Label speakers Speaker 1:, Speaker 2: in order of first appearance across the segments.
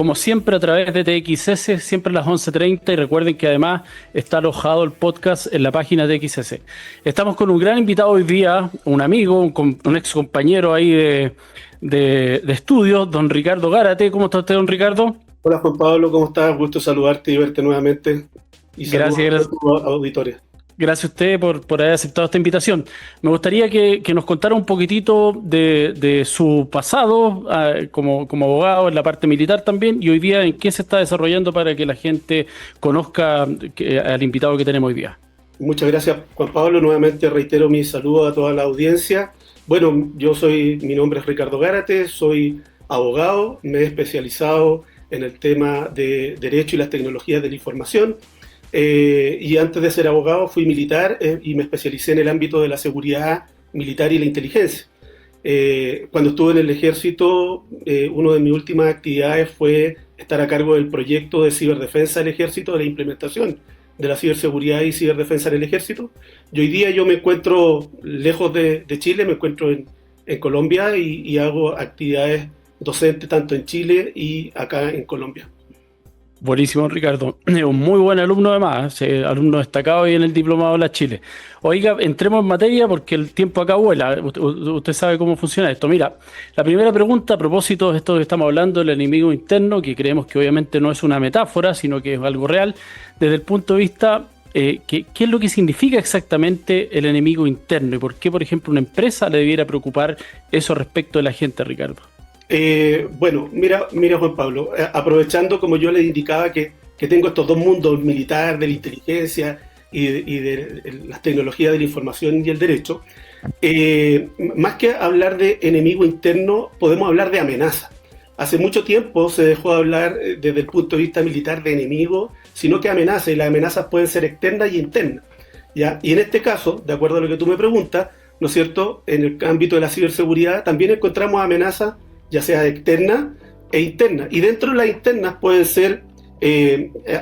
Speaker 1: como siempre a través de TXS, siempre a las 11:30 y recuerden que además está alojado el podcast en la página de TXS. Estamos con un gran invitado hoy día, un amigo, un ex compañero ahí de estudios, don Ricardo Gárate. ¿Cómo está usted, don Ricardo?
Speaker 2: Hola Juan Pablo, ¿cómo estás? Gusto saludarte y verte nuevamente. Y saludos
Speaker 1: Gracias,
Speaker 2: a tu auditoria.
Speaker 1: gracias a usted por haber aceptado esta invitación. Me gustaría que nos contara un poquitito de su pasado como abogado en la parte militar también y hoy día en qué se está desarrollando para que la gente conozca al invitado que tenemos hoy día.
Speaker 2: Muchas gracias Juan Pablo, nuevamente reitero mi saludo a toda la audiencia. Bueno, mi nombre es Ricardo Gárate, soy abogado, me he especializado en el tema de Derecho y las tecnologías de la información. Y antes de ser abogado fui militar y me especialicé en el ámbito de la seguridad militar y la inteligencia. Cuando estuve en el ejército, una de mis últimas actividades fue estar a cargo del proyecto de ciberdefensa del ejército, de la implementación de la ciberseguridad y ciberdefensa en el ejército. Y hoy día yo me encuentro lejos de Chile, me encuentro en Colombia y hago actividades docentes tanto en Chile y acá en Colombia.
Speaker 1: Buenísimo, Ricardo. Un muy buen alumno además, alumno destacado y en el Diplomado de la Chile. Oiga, entremos en materia porque el tiempo acá vuela. Usted sabe cómo funciona esto. Mira, la primera pregunta a propósito de esto que estamos hablando, el enemigo interno, que creemos que obviamente no es una metáfora, sino que es algo real, desde el punto de vista, ¿qué es lo que significa exactamente el enemigo interno? ¿Y por qué, por ejemplo, una empresa le debiera preocupar eso respecto de la gente, Ricardo?
Speaker 2: Bueno, mira Juan Pablo, aprovechando como yo les indicaba que tengo estos dos mundos, militar, de la inteligencia y de las tecnologías de la información y el derecho, más que hablar de enemigo interno, podemos hablar de amenaza. Hace mucho tiempo se dejó de hablar desde el punto de vista militar de enemigo, sino que amenaza, y las amenazas pueden ser externas y internas, ¿ya? Y en este caso, de acuerdo a lo que tú me preguntas, ¿no es cierto?, en el ámbito de la ciberseguridad también encontramos amenazas ya sea externa e interna. Y dentro de las internas pueden ser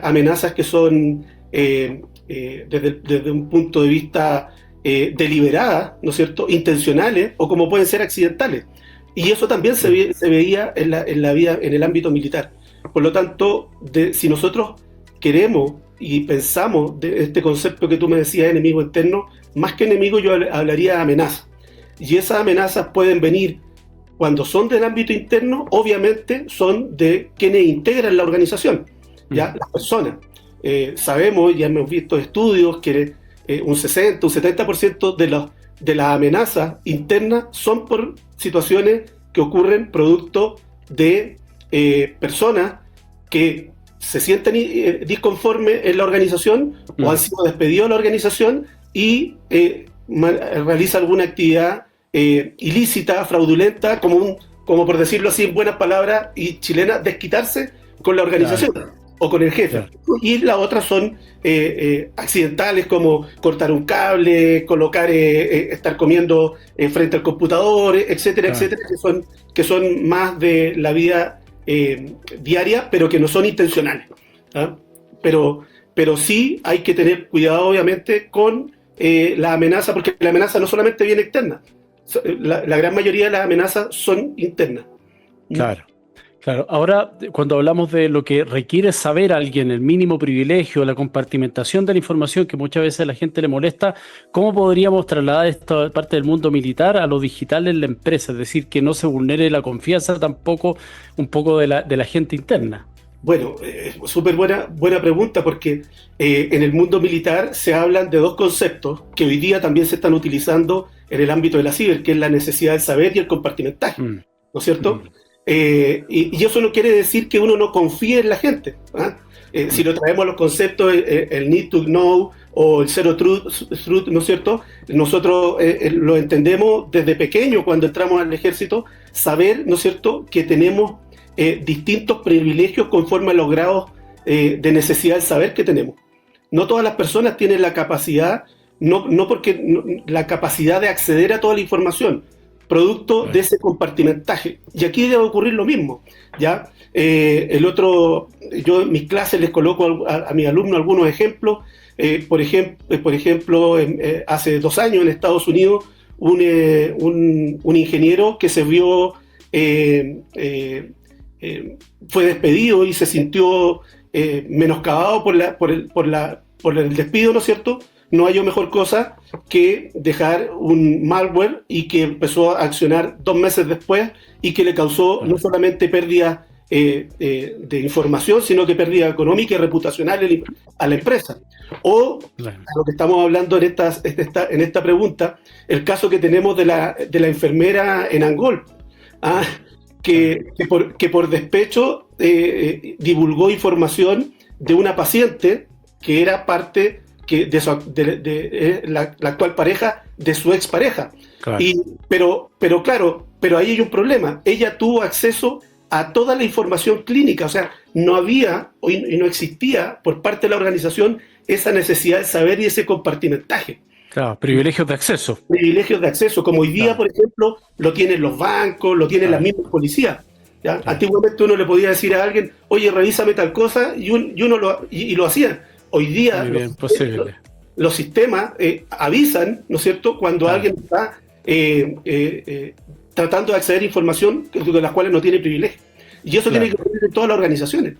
Speaker 2: amenazas que son desde un punto de vista deliberadas, ¿no es cierto?, intencionales, o como pueden ser accidentales. Y eso también se veía en la vida, en el ámbito militar. Por lo tanto, si nosotros queremos y pensamos de este concepto que tú me decías, enemigo interno, más que enemigo yo hablaría de amenazas. Y esas amenazas pueden venir cuando son del ámbito interno, obviamente son de quienes integran la organización, ¿ya? Las personas. Sabemos, ya hemos visto estudios, que un 60, un 70% de las amenazas internas son por situaciones que ocurren producto de personas que se sienten disconformes en la organización o han sido despedidos de la organización y realizan alguna actividad ilícita, fraudulenta, como por decirlo así en buenas palabras y chilenas, desquitarse con la organización, claro, o con el jefe. Claro. Y las otras son accidentales, como cortar un cable, estar comiendo frente al computador, etcétera, claro, etcétera, que son más de la vida diaria, pero que no son intencionales, ¿ah? Pero sí hay que tener cuidado, obviamente, con la amenaza, porque la amenaza no solamente viene externa. La gran mayoría de las amenazas son internas.
Speaker 1: Claro, claro. Ahora, cuando hablamos de lo que requiere saber alguien, el mínimo privilegio, la compartimentación de la información que muchas veces a la gente le molesta, ¿cómo podríamos trasladar esta parte del mundo militar a lo digital en la empresa? Es decir, que no se vulnere la confianza tampoco un poco de la gente interna.
Speaker 2: Bueno, súper buena pregunta, porque en el mundo militar se hablan de dos conceptos que hoy día también se están utilizando en el ámbito de la ciber, que es la necesidad del saber y el compartimentaje, ¿no es cierto? Y eso no quiere decir que uno no confíe en la gente, ¿ah? Si lo traemos a los conceptos, el need to know o el zero truth, ¿no es cierto? Nosotros lo entendemos desde pequeño cuando entramos al ejército, saber, ¿no es cierto?, que tenemos distintos privilegios conforme a los grados de necesidad del saber que tenemos. No todas las personas tienen la capacidad, la capacidad de acceder a toda la información, producto de ese compartimentaje. Y aquí debe ocurrir lo mismo, ¿ya? Yo en mis clases les coloco a mis alumnos algunos ejemplos. Por ejemplo, hace 2 años en Estados Unidos, un ingeniero que se vio fue despedido y se sintió menoscabado por el despido, ¿no es cierto? No halló mejor cosa que dejar un malware y que empezó a accionar 2 meses después y que le causó no solamente pérdida de información, sino que pérdida económica y reputacional a la empresa. O,
Speaker 1: Claro.
Speaker 2: a lo que estamos hablando en esta pregunta, el caso que tenemos de la enfermera en Angol, ¿ah? que por despecho divulgó información de una paciente que era parte de la actual pareja de su expareja.
Speaker 1: Claro.
Speaker 2: Pero ahí hay un problema. Ella tuvo acceso a toda la información clínica, o sea, no había y no existía por parte de la organización esa necesidad de saber y ese compartimentaje.
Speaker 1: Claro, privilegios de acceso.
Speaker 2: Privilegios de acceso, como hoy día,
Speaker 1: Claro.
Speaker 2: por ejemplo, lo tienen los bancos, lo tienen las mismas policías. ¿Ya?
Speaker 1: Claro.
Speaker 2: Antiguamente uno le podía decir a alguien, oye, revísame tal cosa, y uno lo hacía. Hoy día
Speaker 1: Muy bien, posible.
Speaker 2: los sistemas avisan, ¿no es cierto?, cuando
Speaker 1: Claro.
Speaker 2: alguien está tratando de acceder a información de las cuales no tiene privilegio. Y eso
Speaker 1: Claro.
Speaker 2: tiene que ocurrir en todas las organizaciones.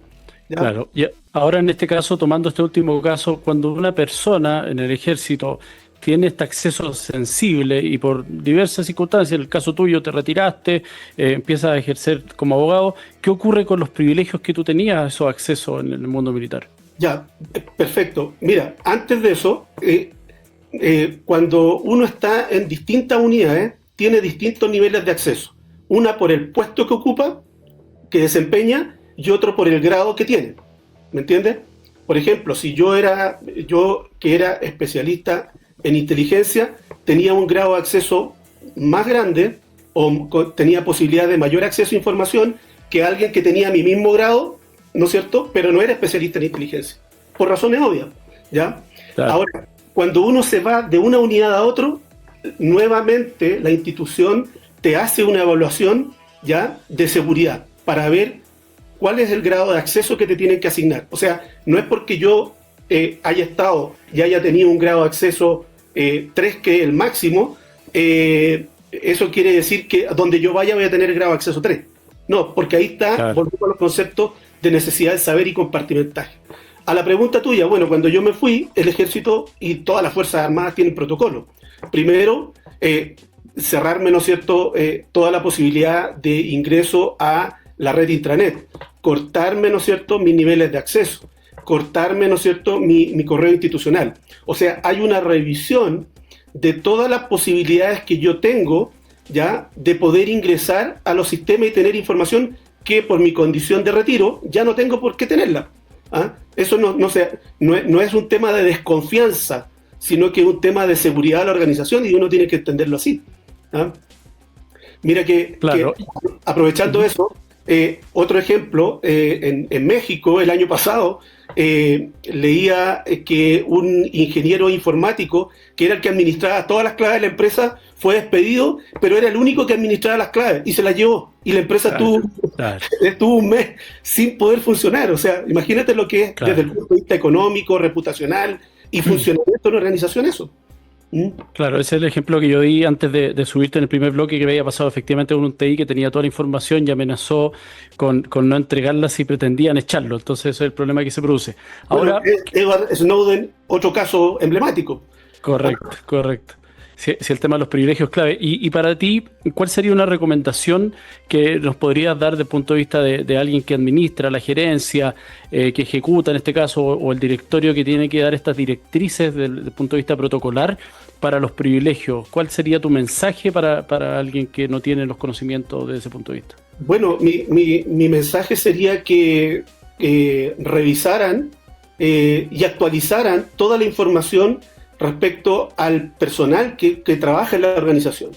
Speaker 2: ¿Ya?
Speaker 1: Claro, y ahora en este caso, tomando este último caso, cuando una persona en el ejército tiene este acceso sensible y por diversas circunstancias, en el caso tuyo te retiraste, empiezas a ejercer como abogado, ¿qué ocurre con los privilegios que tú tenías a esos accesos en el mundo militar?
Speaker 2: Ya, perfecto. Mira, antes de eso, cuando uno está en distintas unidades, tiene distintos niveles de acceso. Una por el puesto que ocupa, que desempeña, y otro por el grado que tiene. ¿Me entiendes? Por ejemplo, si yo que era especialista en inteligencia, tenía un grado de acceso más grande o tenía posibilidad de mayor acceso a información que alguien que tenía mi mismo grado, ¿no es cierto?, pero no era especialista en inteligencia, por razones obvias, ¿ya?
Speaker 1: Claro.
Speaker 2: Ahora, cuando uno se va de una unidad a otra, nuevamente la institución te hace una evaluación, ¿ya?, de seguridad, para ver cuál es el grado de acceso que te tienen que asignar. O sea, no es porque yo haya estado y haya tenido un grado de acceso 3, que es el máximo, eso quiere decir que donde yo vaya voy a tener el grado de acceso 3. No, porque ahí está,
Speaker 1: Claro.
Speaker 2: volvemos a los conceptos de necesidad de saber y compartimentaje. A la pregunta tuya, bueno, cuando yo me fui, el ejército y todas las fuerzas armadas tienen protocolo. Primero, cerrarme, ¿no es cierto?, toda la posibilidad de ingreso a la red intranet, cortarme, ¿no es cierto?, mis niveles de acceso, cortarme, ¿no es cierto?, mi correo institucional. O sea, hay una revisión de todas las posibilidades que yo tengo, ya, de poder ingresar a los sistemas y tener información que por mi condición de retiro ya no tengo por qué tenerla. ¿Ah? Eso no es un tema de desconfianza, sino que es un tema de seguridad de la organización y uno tiene que entenderlo así. ¿Ah? Mira
Speaker 1: Claro.
Speaker 2: que aprovechando eso, otro ejemplo, en México el año pasado leía que un ingeniero informático, que era el que administraba todas las claves de la empresa, fue despedido, pero era el único que administraba las claves y se las llevó. Y la empresa
Speaker 1: Claro.
Speaker 2: estuvo un mes sin poder funcionar. O sea, imagínate lo que es
Speaker 1: Claro.
Speaker 2: desde el punto de vista económico, reputacional y funcionamiento de una organización eso. ¿Mm?
Speaker 1: Claro, ese es el ejemplo que yo di antes de subirte en el primer bloque, que me había pasado efectivamente con un TI que tenía toda la información y amenazó con no entregarla si pretendían echarlo. Entonces ese es el problema que se produce. Ahora,
Speaker 2: Bueno, Edward Snowden, otro caso emblemático.
Speaker 1: correcto. Si el tema de los privilegios es clave. Y para ti, ¿cuál sería una recomendación que nos podrías dar desde el punto de vista de alguien que administra, la gerencia, que ejecuta en este caso, o el directorio que tiene que dar estas directrices del punto de vista protocolar para los privilegios? ¿Cuál sería tu mensaje para alguien que no tiene los conocimientos desde ese punto de vista?
Speaker 2: Bueno, mi mensaje sería que revisaran y actualizaran toda la información respecto al personal que trabaja en la organización.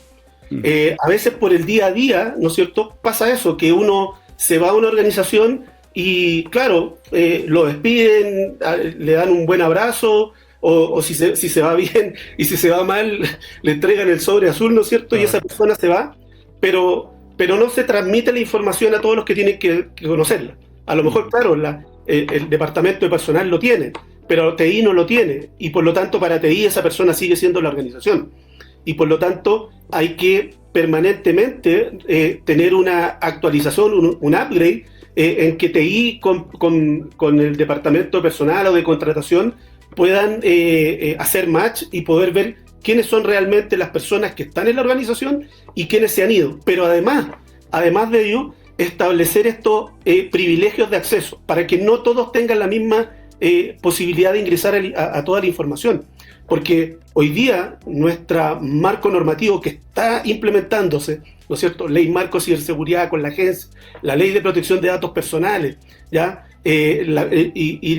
Speaker 2: A veces por el día a día, ¿no es cierto?, pasa eso, que uno se va a una organización y, claro, lo despiden, le dan un buen abrazo, o si se va bien y si se va mal, le entregan el sobre azul, ¿no es cierto?, y esa persona se va, pero no se transmite la información a todos los que tienen que conocerla. A lo mejor, claro, el departamento de personal lo tiene, pero TI no lo tiene, y por lo tanto para TI esa persona sigue siendo la organización. y por lo tanto hay que permanentemente tener una actualización, un upgrade en que TI con el departamento de personal o de contratación puedan hacer match y poder ver quiénes son realmente las personas que están en la organización y quiénes se han ido. Pero además de ello, establecer estos privilegios de acceso para que no todos tengan la misma posibilidad de ingresar a toda la información. Porque hoy día nuestro marco normativo que está implementándose, ¿no es cierto? Ley Marco de Ciberseguridad con la agencia, la Ley de Protección de Datos Personales, ¿ya? Y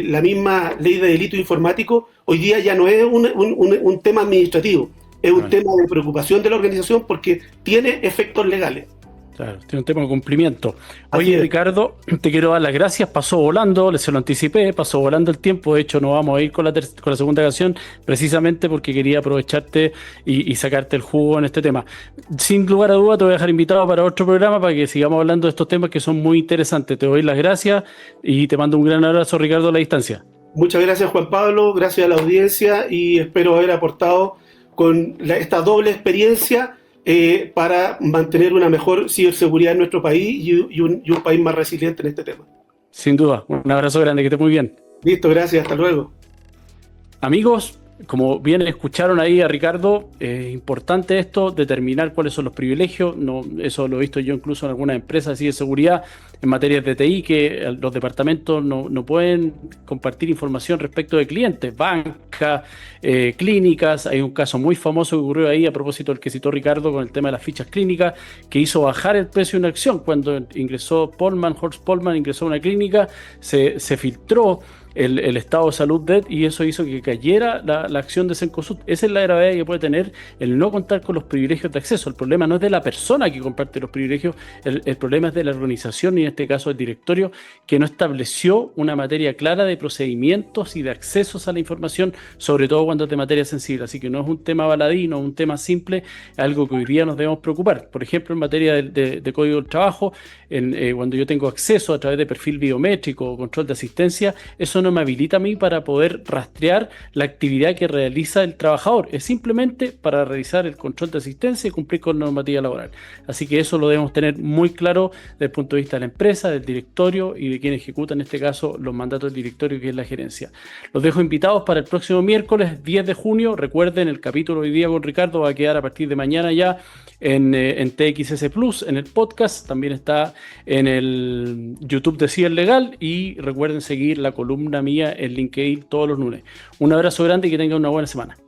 Speaker 2: la misma Ley de Delito Informático, hoy día ya no es un tema administrativo, es un tema de preocupación de la organización porque tiene efectos legales.
Speaker 1: Claro, tiene un tema de cumplimiento. Oye, Ricardo, te quiero dar las gracias. Pasó volando, se lo anticipé, pasó volando el tiempo. De hecho, no vamos a ir con la segunda canción precisamente porque quería aprovecharte y sacarte el jugo en este tema. Sin lugar a duda, te voy a dejar invitado para otro programa para que sigamos hablando de estos temas que son muy interesantes. Te doy las gracias y te mando un gran abrazo, Ricardo, a la distancia.
Speaker 2: Muchas gracias, Juan Pablo. Gracias a la audiencia y espero haber aportado con esta doble experiencia para mantener una mejor ciberseguridad en nuestro país y un país más resiliente en este tema.
Speaker 1: Sin duda, un abrazo grande, que esté muy bien.
Speaker 2: Listo, gracias, hasta luego.
Speaker 1: Amigos, como bien escucharon ahí a Ricardo, es importante esto, determinar cuáles son los privilegios. No, eso lo he visto yo incluso en algunas empresas así de seguridad, en materias de TI, que los departamentos no pueden compartir información respecto de clientes, bancas, clínicas. Hay un caso muy famoso que ocurrió ahí a propósito del que citó Ricardo con el tema de las fichas clínicas, que hizo bajar el precio de una acción. Cuando ingresó Horst Polman ingresó a una clínica, se filtró el estado de salud de él y eso hizo que cayera la acción de Cencosud. Esa es la gravedad que puede tener el no contar con los privilegios de acceso. El problema no es de la persona que comparte los privilegios, el problema es de la organización y en este caso el directorio, que no estableció una materia clara de procedimientos y de accesos a la información, sobre todo cuando es de materia sensible. Así que no es un tema baladí, no es un tema simple, es algo que hoy día nos debemos preocupar. Por ejemplo, en materia de código del trabajo, cuando yo tengo acceso a través de perfil biométrico o control de asistencia, eso no me habilita a mí para poder rastrear la actividad que realiza el trabajador. Es simplemente para realizar el control de asistencia y cumplir con normativa laboral. Así que eso lo debemos tener muy claro desde el punto de vista de la empresa, del directorio y de quien ejecuta en este caso los mandatos del directorio, que es la gerencia. Los dejo invitados para el próximo miércoles 10 de junio. Recuerden, el capítulo hoy día con Ricardo va a quedar a partir de mañana ya en TXS Plus, en el podcast. También está en el YouTube de Ciber Legal y recuerden seguir la columna mía en LinkedIn todos los lunes. Un abrazo grande y que tengan una buena semana.